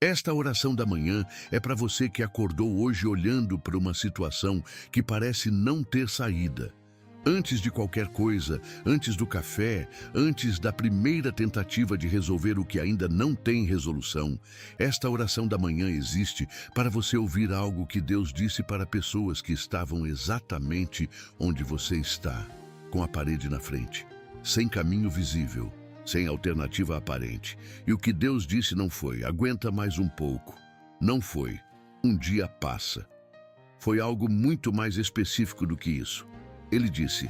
Esta oração da manhã é para você que acordou hoje olhando para uma situação que parece não ter saída. Antes de qualquer coisa, antes do café, antes da primeira tentativa de resolver o que ainda não tem resolução, esta oração da manhã existe para você ouvir algo que Deus disse para pessoas que estavam exatamente onde você está, com a parede na frente, sem caminho visível, sem alternativa aparente. E o que Deus disse não foi: aguenta mais um pouco. Não foi: um dia passa. Foi algo muito mais específico do que isso. Ele disse: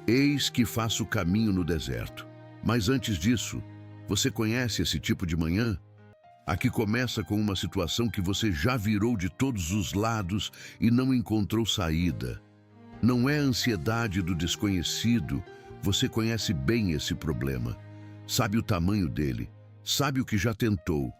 eis que faço caminho no deserto. Mas antes disso, você conhece esse tipo de manhã? Aqui começa com uma situação que você já virou de todos os lados e não encontrou saída. Não é a ansiedade do desconhecido. Você conhece bem esse problema. Sabe o tamanho dele, sabe o que já tentou,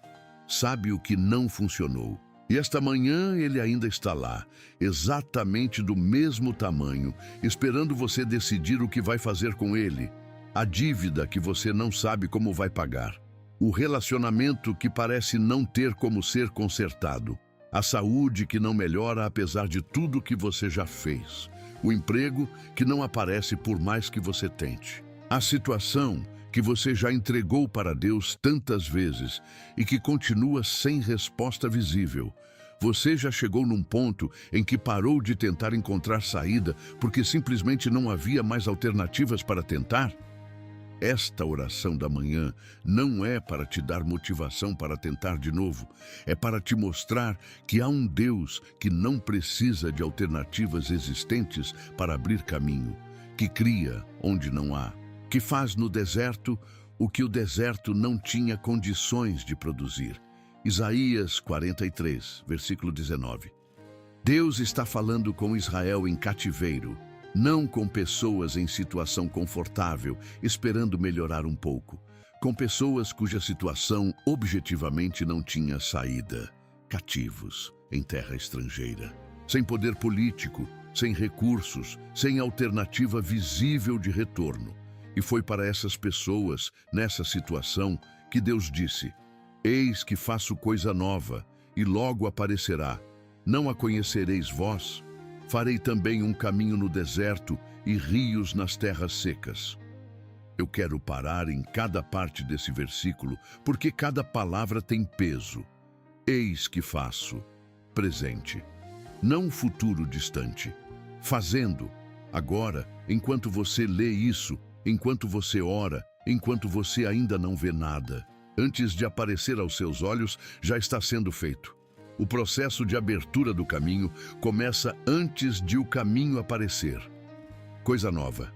sabe o que não funcionou. E esta manhã ele ainda está lá, exatamente do mesmo tamanho, esperando você decidir o que vai fazer com ele. A dívida que você não sabe como vai pagar. O relacionamento que parece não ter como ser consertado. A saúde que não melhora apesar de tudo que você já fez. O emprego que não aparece por mais que você tente. A situação que você já entregou para Deus tantas vezes e que continua sem resposta visível. Você já chegou num ponto em que parou de tentar encontrar saída porque simplesmente não havia mais alternativas para tentar? Esta oração da manhã não é para te dar motivação para tentar de novo. É para te mostrar que há um Deus que não precisa de alternativas existentes para abrir caminho, que cria onde não há, que faz no deserto o que o deserto não tinha condições de produzir. Isaías 43, versículo 19. Deus está falando com Israel em cativeiro, não com pessoas em situação confortável, esperando melhorar um pouco, com pessoas cuja situação objetivamente não tinha saída, cativos em terra estrangeira, sem poder político, sem recursos, sem alternativa visível de retorno. E foi para essas pessoas, nessa situação, que Deus disse: eis que faço coisa nova, e logo aparecerá. Não a conhecereis vós? Farei também um caminho no deserto e rios nas terras secas. Eu quero parar em cada parte desse versículo, porque cada palavra tem peso. Eis que faço, presente, não futuro distante. Fazendo, agora, enquanto você lê isso, enquanto você ora, enquanto você ainda não vê nada, antes de aparecer aos seus olhos, já está sendo feito. O processo de abertura do caminho começa antes de o caminho aparecer. Coisa nova.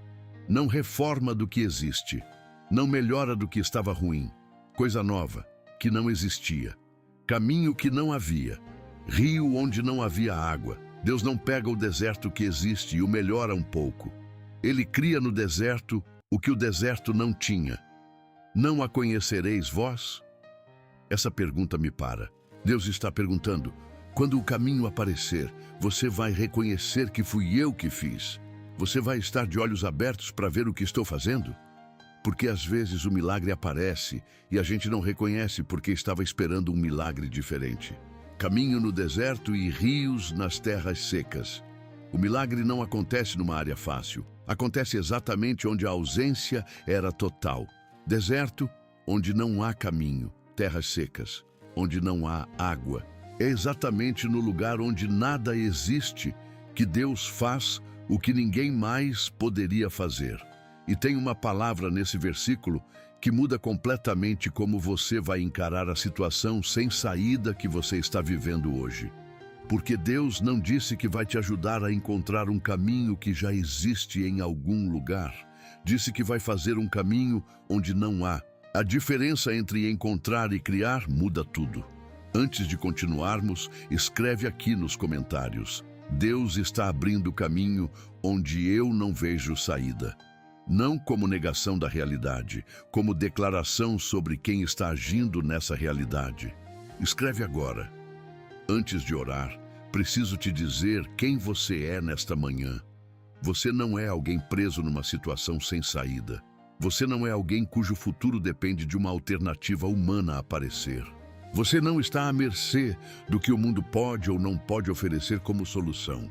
Não reforma do que existe. Não melhora do que estava ruim. Coisa nova, que não existia. Caminho que não havia. Rio onde não havia água. Deus não pega o deserto que existe e o melhora um pouco. Ele cria no deserto o que o deserto não tinha. Não a conhecereis vós? Essa pergunta me para. Deus está perguntando: quando o caminho aparecer, você vai reconhecer que fui eu que fiz? Você vai estar de olhos abertos para ver o que estou fazendo? Porque às vezes o milagre aparece e a gente não reconhece porque estava esperando um milagre diferente. Caminho no deserto e rios nas terras secas. O milagre não acontece numa área fácil. Acontece exatamente onde a ausência era total. Deserto, onde não há caminho. Terras secas, onde não há água. É exatamente no lugar onde nada existe que Deus faz o que ninguém mais poderia fazer. E tem uma palavra nesse versículo que muda completamente como você vai encarar a situação sem saída que você está vivendo hoje. Porque Deus não disse que vai te ajudar a encontrar um caminho que já existe em algum lugar. Disse que vai fazer um caminho onde não há. A diferença entre encontrar e criar muda tudo. Antes de continuarmos, escreve aqui nos comentários: Deus está abrindo caminho onde eu não vejo saída. Não como negação da realidade, como declaração sobre quem está agindo nessa realidade. Escreve agora. Antes de orar, preciso te dizer quem você é nesta manhã. Você não é alguém preso numa situação sem saída. Você não é alguém cujo futuro depende de uma alternativa humana aparecer. Você não está à mercê do que o mundo pode ou não pode oferecer como solução.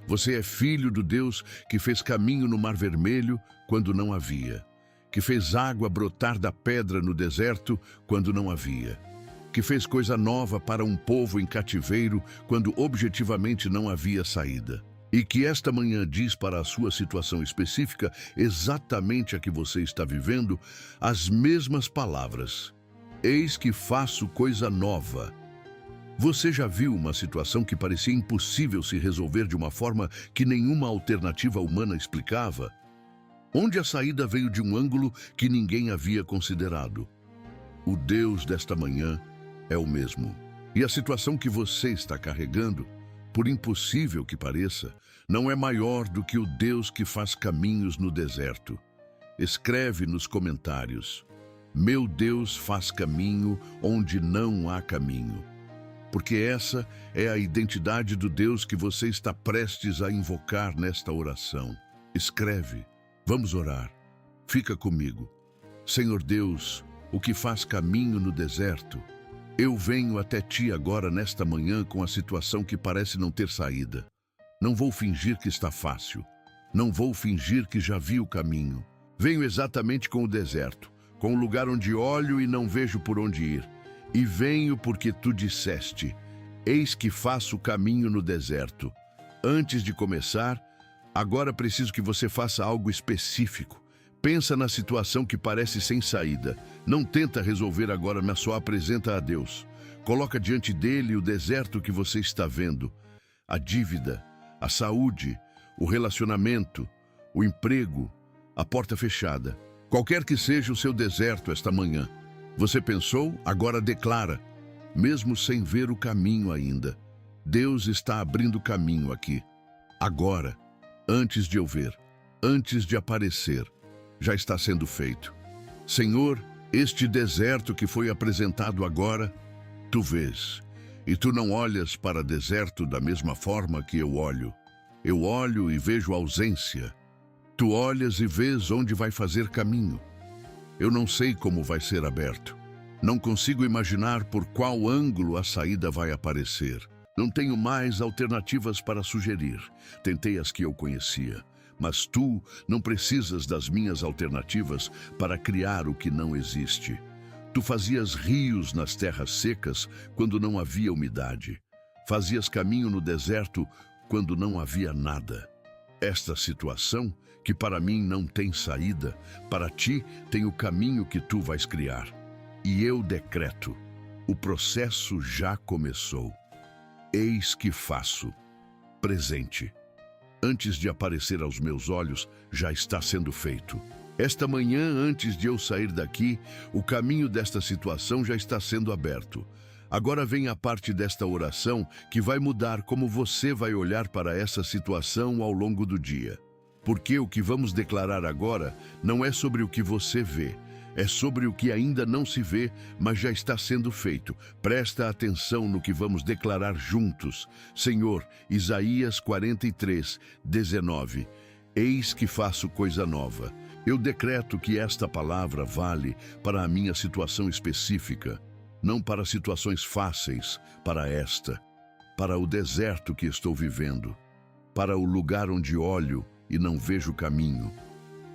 Você é filho do Deus que fez caminho no Mar Vermelho quando não havia, que fez água brotar da pedra no deserto quando não havia, que fez coisa nova para um povo em cativeiro quando objetivamente não havia saída. E que esta manhã diz para a sua situação específica, exatamente a que você está vivendo, as mesmas palavras. Eis que faço coisa nova. Você já viu uma situação que parecia impossível se resolver de uma forma que nenhuma alternativa humana explicava? Onde a saída veio de um ângulo que ninguém havia considerado. O Deus desta manhã é o mesmo. E a situação que você está carregando, por impossível que pareça, não é maior do que o Deus que faz caminhos no deserto. Escreve nos comentários: meu Deus faz caminho onde não há caminho. Porque essa é a identidade do Deus que você está prestes a invocar nesta oração. Escreve. Vamos orar. Fica comigo. Senhor Deus, o que faz caminho no deserto, eu venho até ti agora nesta manhã com a situação que parece não ter saída. Não vou fingir que está fácil. Não vou fingir que já vi o caminho. Venho exatamente com o deserto, com o lugar onde olho e não vejo por onde ir. E venho porque tu disseste: eis que faço caminho no deserto. Antes de começar, agora preciso que você faça algo específico. Pensa na situação que parece sem saída. Não tenta resolver agora, mas só apresenta a Deus. Coloca diante dele o deserto que você está vendo. A dívida, a saúde, o relacionamento, o emprego, a porta fechada. Qualquer que seja o seu deserto esta manhã. Você pensou? Agora declara. Mesmo sem ver o caminho ainda, Deus está abrindo caminho aqui. Agora, antes de eu ver, antes de aparecer, já está sendo feito. Senhor, este deserto que foi apresentado agora, tu vês. E tu não olhas para deserto da mesma forma que eu olho. Eu olho e vejo ausência. Tu olhas e vês onde vai fazer caminho. Eu não sei como vai ser aberto. Não consigo imaginar por qual ângulo a saída vai aparecer. Não tenho mais alternativas para sugerir. Tentei as que eu conhecia. Mas tu não precisas das minhas alternativas para criar o que não existe. Tu fazias rios nas terras secas quando não havia umidade. Fazias caminho no deserto quando não havia nada. Esta situação, que para mim não tem saída, para ti tem o caminho que tu vais criar. E eu decreto: o processo já começou. Eis que faço. Presente. Antes de aparecer aos meus olhos, já está sendo feito. Esta manhã, antes de eu sair daqui, o caminho desta situação já está sendo aberto. Agora vem a parte desta oração que vai mudar como você vai olhar para essa situação ao longo do dia. Porque o que vamos declarar agora não é sobre o que você vê, é sobre o que ainda não se vê, mas já está sendo feito. Presta atenção no que vamos declarar juntos. Senhor, Isaías 43, 19. Eis que faço coisa nova. Eu decreto que esta palavra vale para a minha situação específica, não para situações fáceis, para esta, para o deserto que estou vivendo, para o lugar onde olho e não vejo caminho.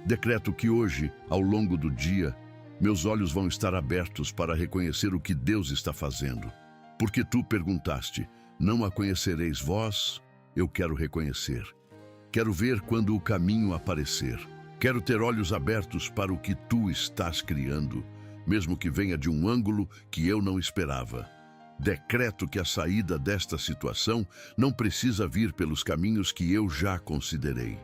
Decreto que hoje, ao longo do dia, meus olhos vão estar abertos para reconhecer o que Deus está fazendo. Porque tu perguntaste: não a conhecereis vós? Eu quero reconhecer. Quero ver quando o caminho aparecer. Quero ter olhos abertos para o que tu estás criando, mesmo que venha de um ângulo que eu não esperava. Decreto que a saída desta situação não precisa vir pelos caminhos que eu já considerei.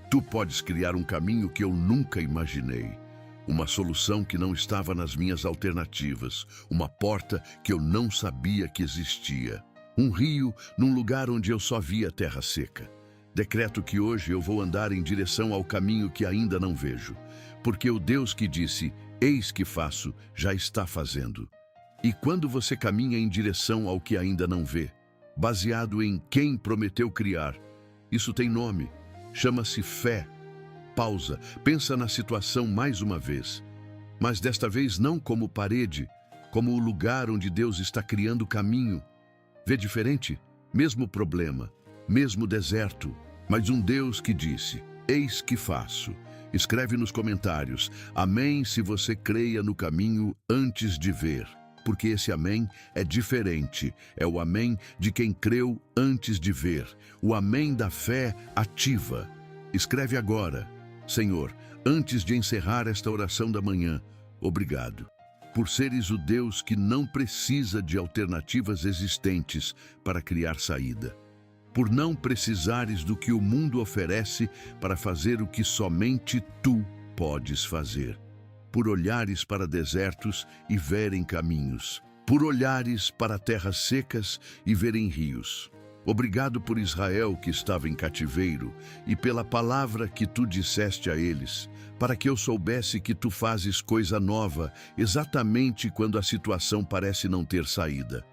Tu podes criar um caminho que eu nunca imaginei. Uma solução que não estava nas minhas alternativas. Uma porta que eu não sabia que existia. Um rio num lugar onde eu só via terra seca. Decreto que hoje eu vou andar em direção ao caminho que ainda não vejo. Porque o Deus que disse: eis que faço, já está fazendo. E quando você caminha em direção ao que ainda não vê, baseado em quem prometeu criar, isso tem nome. Chama-se fé. Pausa, pensa na situação mais uma vez. Mas desta vez não como parede, como o lugar onde Deus está criando caminho. Vê diferente? Mesmo problema, mesmo deserto, mas um Deus que disse: eis que faço. Escreve nos comentários: amém, se você creia no caminho antes de ver. Porque esse amém é diferente. É o amém de quem creu antes de ver. O amém da fé ativa. Escreve agora: Senhor, antes de encerrar esta oração da manhã, obrigado por seres o Deus que não precisa de alternativas existentes para criar saída. Por não precisares do que o mundo oferece para fazer o que somente tu podes fazer. Por olhares para desertos e verem caminhos. Por olhares para terras secas e verem rios. Obrigado por Israel que estava em cativeiro e pela palavra que tu disseste a eles, para que eu soubesse que tu fazes coisa nova exatamente quando a situação parece não ter saída.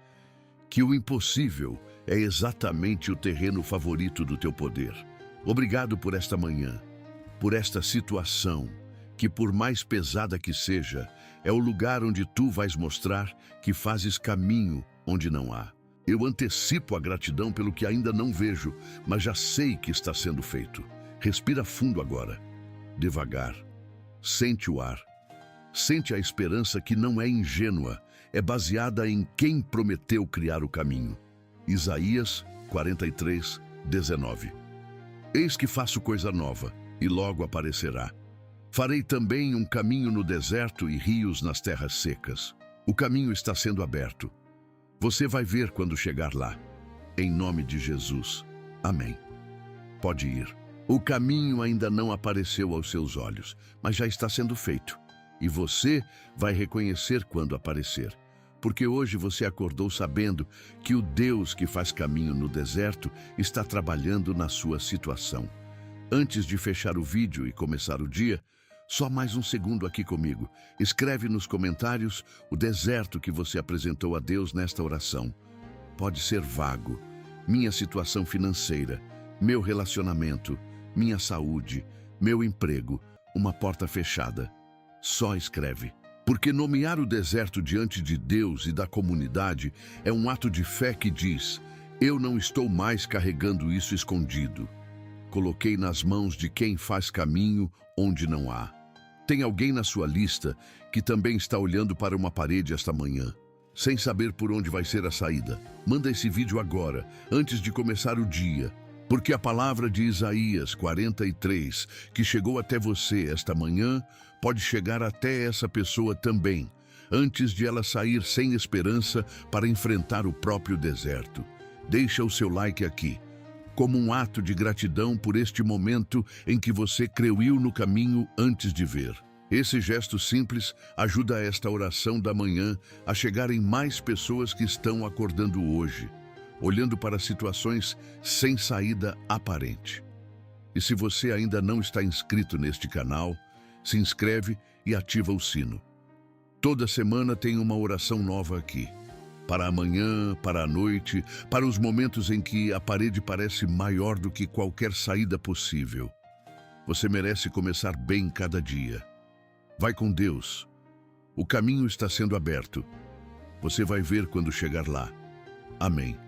Que o impossível é exatamente o terreno favorito do teu poder. Obrigado por esta manhã, por esta situação, que por mais pesada que seja, é o lugar onde tu vais mostrar que fazes caminho onde não há. Eu antecipo a gratidão pelo que ainda não vejo, mas já sei que está sendo feito. Respira fundo agora, devagar. Sente o ar. Sente a esperança que não é ingênua, é baseada em quem prometeu criar o caminho. Isaías 43, 19. Eis que faço coisa nova, e logo aparecerá. Farei também um caminho no deserto e rios nas terras secas. O caminho está sendo aberto. Você vai ver quando chegar lá. Em nome de Jesus. Amém. Pode ir. O caminho ainda não apareceu aos seus olhos, mas já está sendo feito. E você vai reconhecer quando aparecer. Porque hoje você acordou sabendo que o Deus que faz caminho no deserto está trabalhando na sua situação. Antes de fechar o vídeo e começar o dia, só mais um segundo aqui comigo. Escreve nos comentários o deserto que você apresentou a Deus nesta oração. Pode ser vago, minha situação financeira, meu relacionamento, minha saúde, meu emprego, uma porta fechada. Só escreve. Porque nomear o deserto diante de Deus e da comunidade é um ato de fé que diz: eu não estou mais carregando isso escondido. Coloquei nas mãos de quem faz caminho onde não há. Tem alguém na sua lista que também está olhando para uma parede esta manhã, sem saber por onde vai ser a saída. Manda esse vídeo agora, antes de começar o dia. Porque a palavra de Isaías 43, que chegou até você esta manhã, pode chegar até essa pessoa também, antes de ela sair sem esperança para enfrentar o próprio deserto. Deixa o seu like aqui, como um ato de gratidão por este momento em que você creu no caminho antes de ver. Esse gesto simples ajuda esta oração da manhã a chegar em mais pessoas que estão acordando hoje, olhando para situações sem saída aparente. E se você ainda não está inscrito neste canal, se inscreve e ativa o sino. Toda semana tem uma oração nova aqui. Para amanhã, para a noite, para os momentos em que a parede parece maior do que qualquer saída possível. Você merece começar bem cada dia. Vai com Deus. O caminho está sendo aberto. Você vai ver quando chegar lá. Amém.